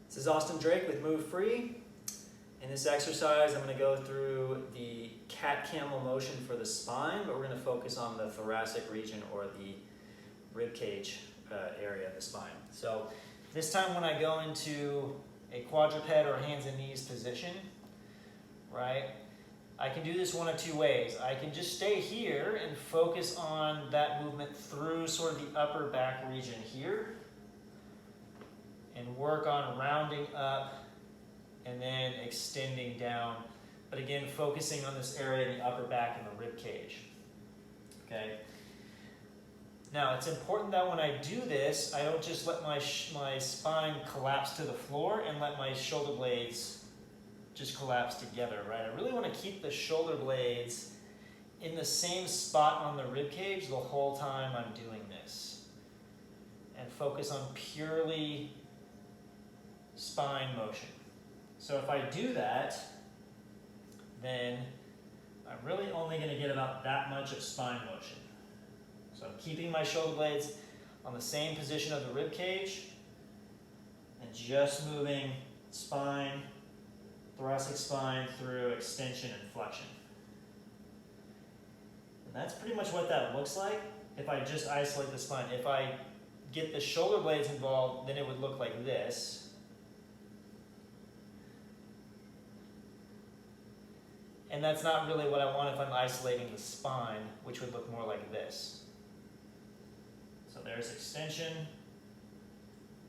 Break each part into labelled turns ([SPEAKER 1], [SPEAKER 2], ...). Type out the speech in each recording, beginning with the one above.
[SPEAKER 1] This is Austin Drake with Move Free. In this exercise, I'm going to go through the cat-camel motion for the spine, but we're going to focus on the thoracic region or the rib cage area of the spine. So this time when I go into a quadruped or hands and knees position, right, I can do this one of two ways. I can just stay here and focus on that movement through sort of the upper back region here and work on rounding up and then extending down, but again focusing on this area in the upper back and the rib cage. Okay. Now it's important that when I do this, I don't just let my spine collapse to the floor and let my shoulder blades just collapse together, right? I really want to keep the shoulder blades in the same spot on the rib cage the whole time I'm doing this, and focus on purely spine motion. So if I do that, then I'm really only going to get about that much of spine motion. So I'm keeping my shoulder blades on the same position of the rib cage and just moving spine, thoracic spine through extension and flexion. And that's pretty much what that looks like if I just isolate the spine. If I get the shoulder blades involved, then it would look like this. And that's not really what I want if I'm isolating the spine, which would look more like this. So there's extension,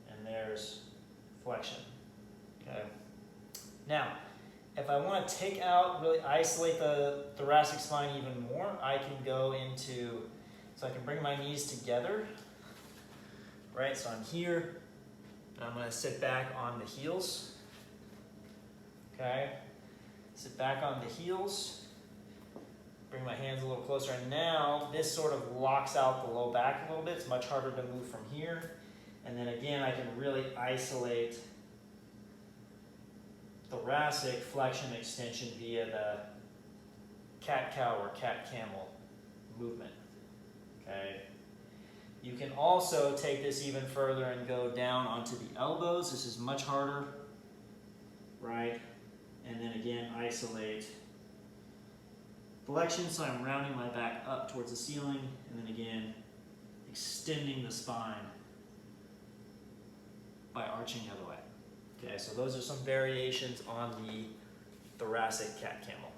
[SPEAKER 1] and there's flexion. Okay. Now, if I want to take out, really isolate the thoracic spine even more, I can go into, so I can bring my knees together, right? So I'm here, and I'm going to sit back on the heels, okay? Sit back on the heels, bring my hands a little closer, and now this sort of locks out the low back a little bit. It's much harder to move from here. And then again, I can really isolate thoracic flexion extension via the cat-cow or cat-camel movement, okay? You can also take this even further and go down onto the elbows. This is much harder, right? And then again, isolate flexion, so I'm rounding my back up towards the ceiling, and then again, extending the spine by arching the other way. Okay, so those are some variations on the thoracic cat-camel.